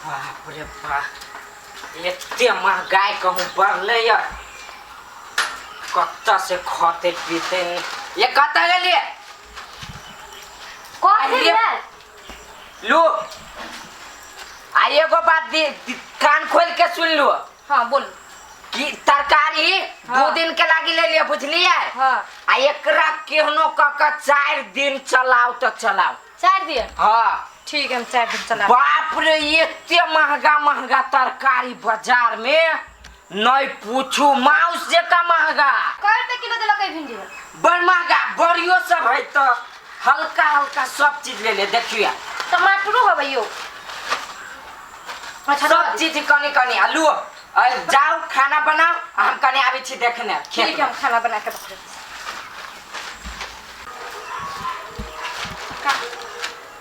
बाप रे बाप एते महंगाई कहूँ बढ़ले कत्ता से खाते पीते ये कत्ता गेलिए लो आइए एगो बात कान खोल के सुन लो। हाँ बोल कि तरकारी हाँ। 2 दिन के लागी ले लिया बुझलिए। हाँ। आ एकरा केहनो क 4 दिन चलाओ तो चलाओ 4 दिन। हाँ ठीक है हम 4 दिन चला। बाप रे एते महंगा तरकारी बाजार में नहीं पूछू माउस जेका महंगा। कै रुपए किलो देला कई भिंडी है? बड़ महंगा बड़ियो सब है तो हल्का सब चीज ले ले देखिए। टमाटरो है भैयो सब चीज कनी आलू जाओ खाना बनाओ हम कने आबे छी देखने। ठीक है हम खाना बना के रख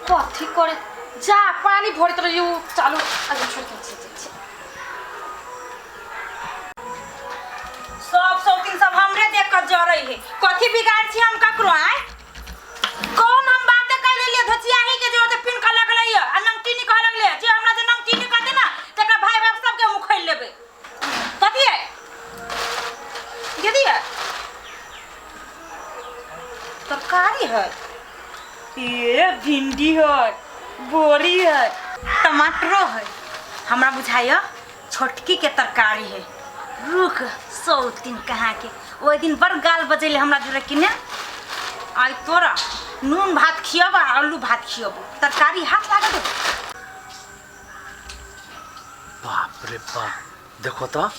कथी करे जा पानी भरत रहियो चालू अरे छोड़ के सब शौकीन सब हमरे देख कर जा रही है कथी बिगाड़ छी हम ककरो आए कौन हम बात कर लेलिए धचिया ही के जरूरत पिन का लगले है आ नमकीनी कह लगले जे हमरा जे नमकीनी कहते ना तका भाई बाप सब के मुंह खोल लेबे कथी है दीदी है तरकारी है ये भिंडी है बोरी है टमाटरो है हमरा बुझाइयो छोटकी के तरकारी है रुक 100 दिन कहाँ के वो दिन बड़ गाल बजेले हमरा जोरे किने आई तोरा नून भात खियाब आलू भात खियाब तरकारी हाथ लागे दे। बाप रे बाप देखो तो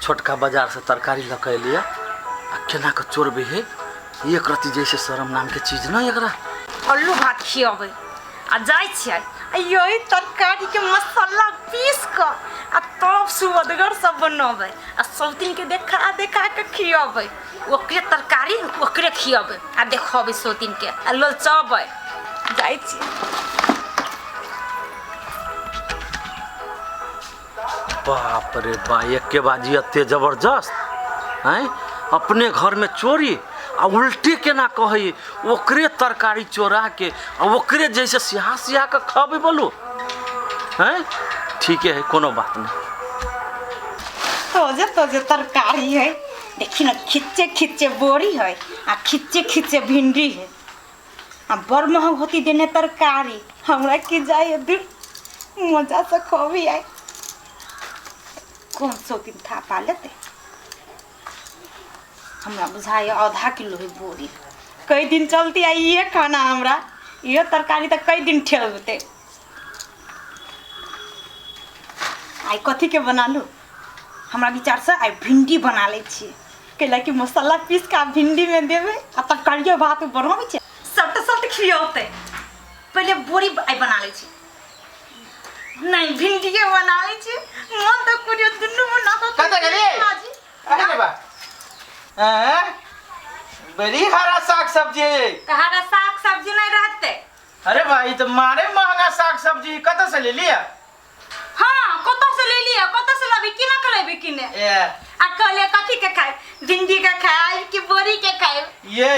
छोटका बाजार से तरकारी लके लिया आ केना के चोरबे है एक रति जैसे शर्म नाम के चीज ना एकरा आलू भात खियाब आ जाय छियै अयो तरकारी के मसाला पीस क आ तब सुअदगर सब बनाबे आ सौतीन के देखा के खियाबे ओकरे तरकारी ओकरे खियाबे आ देखबे सौतीन के आ ललचाबे जाय छी। बाप रे बा एक के बाजी अत्ते जबरदस्त हैं अपने घर में चोरी आ उल्टे केना कही ओकरे तरकारी चोरा के आ ओकरे जैसे सिहा के खाबे बोलो हैं ठीक है कोनो बात नहीं। तो तरकारी है देखी ना खिच्चे बोरी है आ खिच्चे भिंडी है आ बड़ महंग होती देने तरकारी हमरा की जाए दिल मजा से खोबी आए कौन सौ दिन था पा लेते हमरा बुझाए आधा किलो है बोरी कई दिन चलती आई ये खाना हमरा ये तरकारी तो कई दिन ठेलते आई कथी के बना लू हमरा विचार से आई भिंडी बना ले छी कैला कि मसाला पीस के भिंडी में देवे आ तरकारियो भात बनावे छे सट खियोते पहले बोरी आई बना ले छी नहीं भिंडी के बना ले छी मन तो कुरियो दुनु बना को कत गेली अरे बा बड़ी हरा साग सब्जी हरा साग सब्जी नहीं रहते। अरे भाई तो मारे महंगा साग सब्जी कत से ले लिया? हाँ कत से ले लिया कत से लबी किना करे बिकिने आ कहले कथी के खाए भिंडी के खाए कि बोरी के खाए ये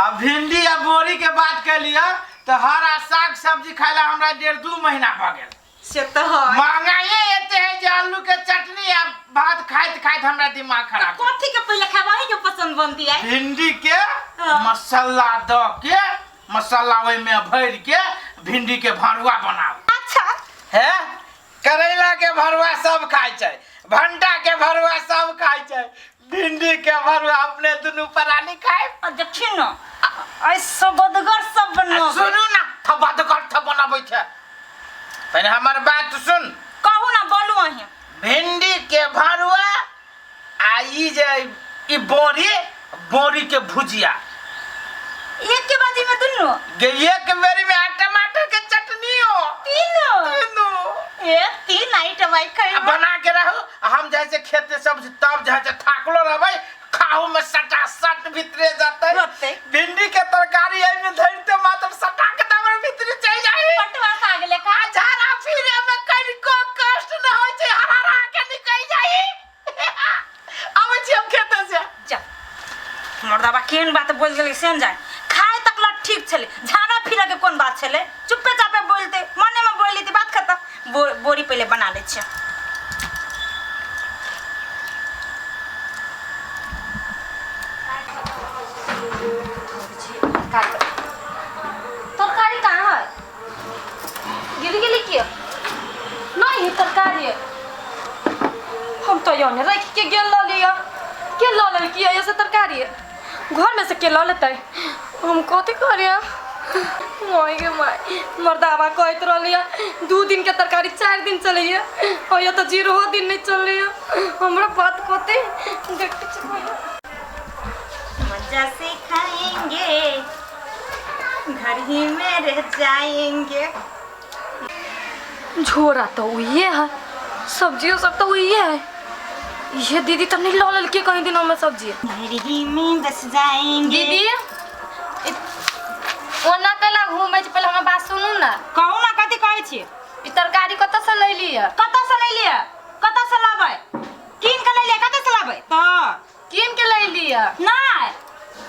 अब भिंडी या बोरी के बात कर लिया तो हरा साग सब्जी खाइला हमरा 1.5-2 महीना भ गेल से तो है महंगाई एते है जे आलू के चटनी आ भात खाइत हमरा दिमाग खराब कथी के पहले खावाही के पसंद बनती है भिंडी के मसाला द के मसाला ओइ में भर के भिंडी के भरुआ बनाओ अच्छा है करैला के भरुआ सब खाइ छै भंटा के भरुआ सब खाइ छै भिंडी के भरुआ अपने दुनु परानी खाए देखिन न ऐसा बदगर सब बनो सुनू ना थबदगर थ बनाबै छै पहले हमर बात सुन कहू ना बोलू अहीं भिंडी के भरुआ आ ई जे ई बोरी के भुजिया एक के बाजी में दुनु एक बेरी में टमाटर के चटनी हो तीनों एक 3 आइटम आई खाई बना के रहो हम जैसे खेते सब्जी तब जैसे थाकलो रहबै खाऊ में सटा सट भीतरे जाते भिंडी के तरकारी आई में धरते मात्र सटा के दबर भीतरे चल जाई पटवा साग लेखा झारा फिरे में कनी को कष्ट न होय छै हरारा के निकल जाई अब छी हम खेते से जा मर्दाबा केन बात बोल गेलै सेन जाय खाए तक ला ठीक छले झाड़ा फिरे के कोन बात छले चुप्पे चापे बोलते मने में बोली थी बात खत्म बोरी पहले बना ले छे। तरकारी कहाँ है? गिर गेली किया? नहीं है तरकारी है। हम तो योने रख के गेल ला लिया। के ला ले किया ऐसे तरकारी है? घर में से के ला लेते? हम कथी करिया? मोई के माई मर्दावा कहत रहलिया 2 दिन के तरकारी 4 दिन चलिए और ये तो 0 दिन नहीं चल रही है। हमरा बात कथी देखते चलिए। मजा से खाएंगे, घर ही में रह जाएंगे। झोरा तो वही है, सब्जियों सब तो वही है। ये दीदी तो नहीं ला के कहीं दिनों में सब्जी घर ही में बस जाएंगे। दीदी ओना कला घूमे पहले हमरा बात सुनू ना। कहू ना कथी कहै छी? ई तरकारी कत से ले लिया? कतऽ से ले लिया? कतऽ से लाबै? किन के ले लिया? कतऽ से लाबै? तो किन के ले लिया? नहीं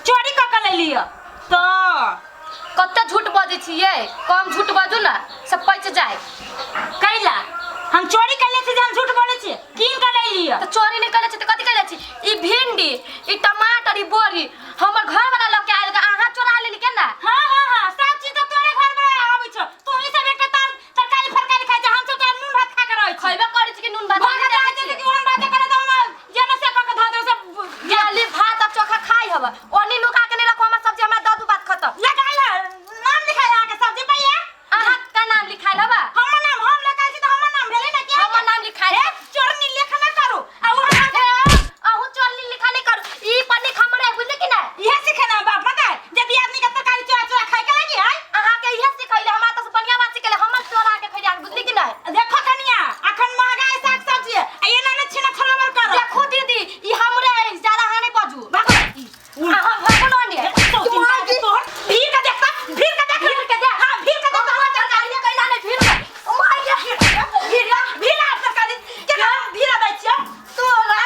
चोरी क के ले लिया। तो कत झूठ बजे छिए? कम झूठ बाजू ना, सब पैसे जाए। कैला हम चोरी कैले छी? हम झूठ बोले छी? किन के ले लिया? तो चोरी नहीं करे छी तो कथी करे छी? ई भिंडी, ई टमाटर, ई बोरी हमर घर वाला लोग के आइल के आहा चोरा लेली के ना? हां सब चीज तो तोरे घर में आबै छ। तू ही सब एकटा तरकारी फरकारी खाइ छ। हम सब तो नून भात खा के रहै छी। खइबे करै छी कि नून भात? भात खा के कि हम बात करे तो हम जेना से क के ध दे सब गाली भात और चोखा खाई हबा। ओनी नुका के नहीं रखो हमर सब्जी हमरा दादू बात खत्म। लगाइला नाम लिखाइ आ के सब्जी पाइए। आहा का नाम लिखाइल हबा? हमर नाम हम लगाइ छी तो हमर नाम भेले ना के? हमर नाम लिखाइल। चोरनी लेखा ना करू। आ वो आहू चोरनी लिखा नहीं करू। ई पन्नी खमरे बुझले कि ना? इहे सिखाना बाप पता है? यदि आदमी के तरकारी चोरा चोरा खाइ के लगी है। आहा के इहे सिखैले हमरा तो बढ़िया बात सिखैले। हमर चोरा के खइया बुझली कि ना? देखो कनिया अखन महंगाई साग सब्जी है। ये ना छीना छलबर कर। देखो दीदी ई हमरे ज्यादा हाने बाजू। आहा भगवान ने तू आ के तोर भीड़ का देखता भीड़ का देख भीड़ का देख। हां भीड़ का देख। हमर तरकारी कैला नहीं भीड़ के। ओ माय गॉड भीड़ भीड़ तरकारी के भीड़ दै छियै तोरा।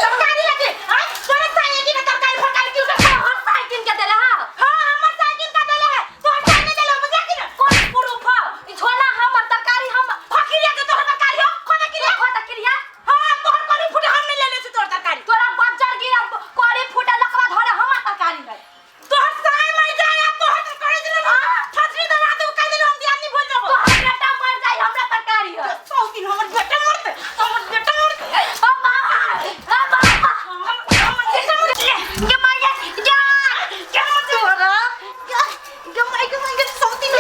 तरकारी लगे हां तोरा साइकिल के तरकारी फरकारी क्यों के हम साइकिल के देले हां? हां हमर साइकिल का देले है। तोर साइकिल देले बुझा कि ना? कौन प्रूफ है? ई झोला हमर तरकारी हम फकीरिया के तोहर तरकारी हो कोना कि देखो तकरिया। हां तोहर कोनी फुटे हम नहीं ले ले तोहर तरकारी। तोरा बज्जर गिरा कोरी फुटे लकवा धरे हमर तरकारी है। तोहर साय मर जाया तोहर तरकारी दिले ना छतरी दबा दे कह दिले हम दियानी बोल जब। तो हम बेटा मर जाई हमरा तरकारी है। 100 दिन हमर बेटा मरते हमर बेटा मरते। बाबा के माया जा के मत तोरा के माय के 100 दिन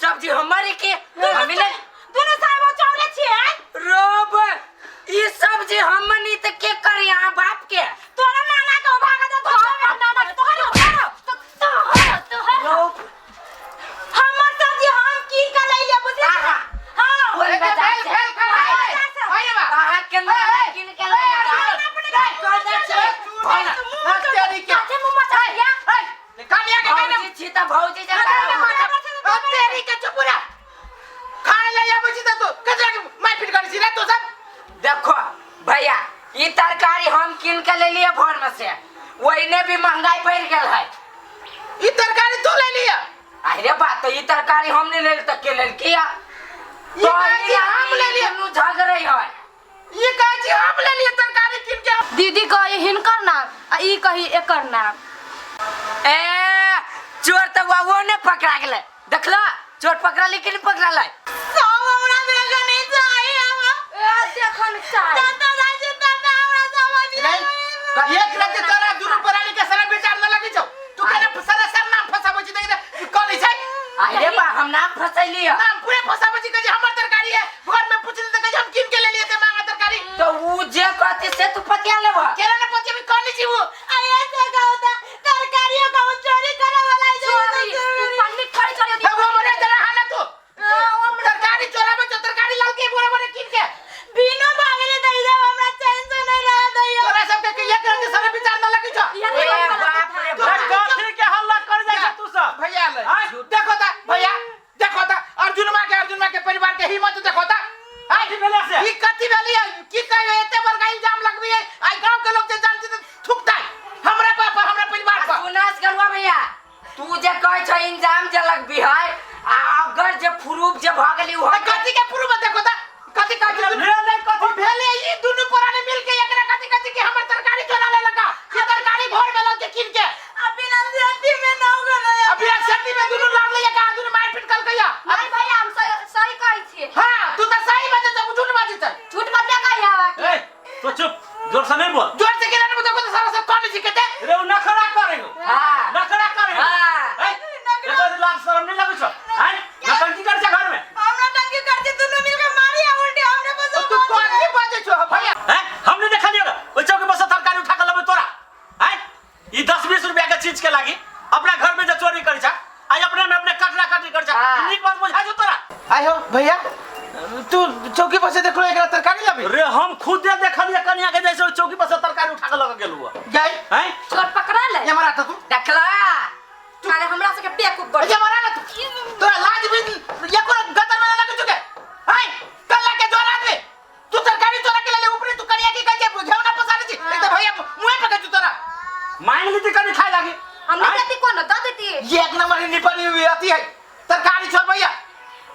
सब्जी हमारे के दोनों साय वो चौले छिए। रोब ई सब्जी हमनी त के कर यहाँ बाप के तोरा नाना के भागा दे तो नाना के तोहर रोब हमर सब्जी हम की का ले ले बुझी। हां बोल बता खेल कर होय बा कहां के ना किन के ले चल दे छे होना तेरी के चाचे मुंह मचा दिया। कनिया के कहने भौजी छी त भौजी जगह तेरी के चुप रह। खाने ले या बुझी त तू कजरा के मारपीट करी छी रे तू सब। देखो भैया ई तरकारी हम किन के ले लिए भोर में से वहीने भी महंगाई बढ़ गेल है। ई तरकारी तू ले लिया। अरे बात तो ई तरकारी हम नहीं ले त के ले किया ये काजी हम ले लिए। नु झगड़े है। ये काजी हम ले लिए तरकारी किन के। दीदी कहे हिनकर नाम आ ई कही एकर नाम। ए चोर तो वो ने पकड़ा गेले देखला चोर पकड़ा लेकिन पकड़ा लै सब हमरा बेगा नहीं चाहिए हम। ए देखन चाय दादा जाई दादा हमरा समझ नहीं एक रात तोरा दुनु परानी के सरा विचार न लगी छौ। तू केना सारा सर नाम फसाबो छी देख कौन छै। अरे बा हम नाम फसैली है नाम पूरे फसा बची कहे हमर तरकारी है घर में पूछले त कहे हम किन के ले लिए थे मांगा तरकारी तो ऊ जे कहती से तू पतिया लेबा केला ना पति भी कौन जी वो आया से कहता तरकारियों का चोरी करे वाला चोरी पन्नी खड़ी चोरी है वो मरे जरा हाना तू तरकारी चोराबे जो तरकारी लाल के बोरे बोरे किन के बिनो भागले दई दे हमरा चैन से नहीं रह दई तोरा सब के ये करके सब विचार न लगी छ ए बाप रे बाप कथी के हल्ला कर जाइ छ तू सब भैया ले देखो ता भैया देखो ता अर्जुन माँ के परिवार के हिम्मत देखो ता कथी भेले से ई कथी भेली है की कहे एते बड़का इल्जाम लगबी है आई गांव के लोग जे जानते त थुकता हमरा पापा हमरा परिवार पर सुनास गरुआ भैया तू जे कह छ इंजाम जे लगबी है अगर जे प्रूफ जे भ गेली हो कथी के प्रूफ देखो ता कथी का भेले कथी भेले ई दुनु पुराने मिल के एकरा कथी के हमर तरकारी चोरा ले लगा ये तरकारी भोर में के किन के अभी ना सेफ्टी में ना हो गया अभी सेफ्टी में दुनु लाग ले का दुनु मार पीट कल गया नहीं भैया हम सही कहै छियै हां तू त सही बात है झूठ बात है झूठ मत कहिया ए तो चुप जोर से नहीं बोल जोर से केना देखो तो सारा सब कौन सीखते रे उ नखरा करे हो हां नखरा करे हो हां ए देखो लाज शर्म नहीं लागै छ हैं नटंकी कर छ घर में हमरा टंकी करते दोनों मिलके मारी है उल्टे हमरे बस तू कौन की बात छ भैया हैं हमने देखा लियो ओइ चौकी पर से तरकारी उठा के लेबे तोरा हैं ई 10-20 रुपया के चीज के लागी अपना घर में जो चोरी कर छ आई अपने में अपने कटरा कटरी कर छ नीक बात बुझा जो तोरा आई हो भैया तू चौकी पर से देखलो एकरा तरकारी लाबी रे हम खुद देखलिए कन्या के जैसे चौकी पर से तरकारी उठा के लग गेलुआ जाई हैं चोर पकड़ा ले ये मरा तू देखला अरे हमरा से के बेवकूफ बन ये मरा ना तू तोरा लाज भी ये को गतर में ना लगे चुके हाय कल के जोरा दे तू तरकारी चोरा के ले ऊपर तू कन्या की कहे बुझाव ना पसारी छी नहीं तो भैया मुंह पे कह तोरा मांग लीती कनी खाए लागी हमने देती कोन द देती ये एक नंबर की निपनी हुई आती है तरकारी छोड़ भैया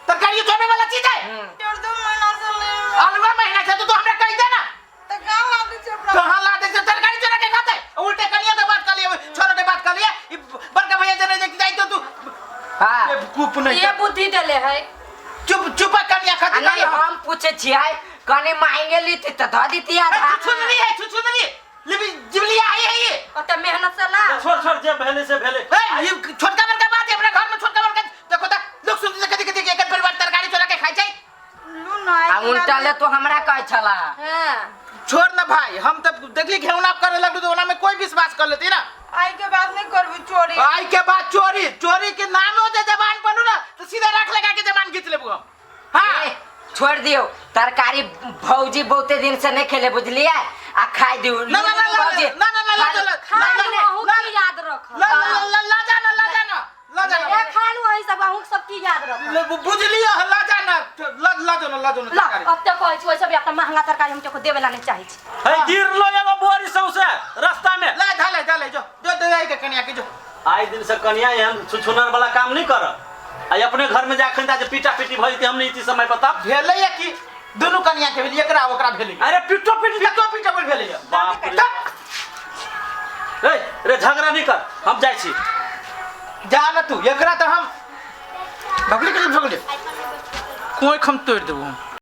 तरकारी छोड़ने वाला चीज है छोड़ दो महीना से ले अलवा महीना से तो हमें कह देना तो गांव आके चपड़ा कहां ला दे तरकारी चोरा के खाते उल्टे कनिया के बात कर लिए छोरा के बात कर लिए बड़का भैया जने देखी जाई तो तू हां ये कूप नहीं ये बुद्धि देले है चुप चुप कनिया खाती नहीं हम पूछे छियै कने मांगे लीती त ध दीती आधा छुछुंदरी है छुछुंदरी लिबी जिबली आई है ये ओते मेहनत से ला छोड़ छोड़ जे भेले से भेले ये छोटका बड़का बात है अपने घर में छोटका बड़का देखो ता लोग सुनते कदी कदी एक परिवार तरकारी चोरा के खाई जाए लू ना आ उल्टा ले तो हमरा कह छला हां छोड़ ना भाई हम तब देखली घेवना करे लगलू तो ओना में कोई विश्वास कर लेती ना आई के बात नहीं करबू चोरी आई के बाद चोरी चोरी के नाम हो जे जबान बनू ना तो सीधा रख लगा के जबान खींच लेबू हम हां छोड़ दियो तरकारी भौजी बहुते दिन से नहीं खेले बुझलिए आ खाई दियो ना ना ना भौजी ना ना ना ना खाली महू की याद रख ला जाना ला जाना ला जाना ये खालू वही सब महू सब की याद रख बुझलियो ला जाना ला जाना ला अब तक कहै छी ओइ सब इतना महंगा तरकारी हम के देबे ला नहीं चाहि छी है गिर लो एगो बोरी सौसे रास्ता में ले धाले जो दे आई के कन्या के जो आई दिन से कन्या हम छुछुनर वाला काम नहीं कर आई अपने घर में जाखन जा पीटा पीटी भई थी हमने इति समय पता भेले या कि दोनों कन्या के भेली एकरा ओकरा भेली अरे पिटो पीटी बोल भेली बाप रे रे झगड़ा नहीं कर हम जाई छी जा ना तू एकरा तो हम भगली के भगली कोई खम तोड़ देबो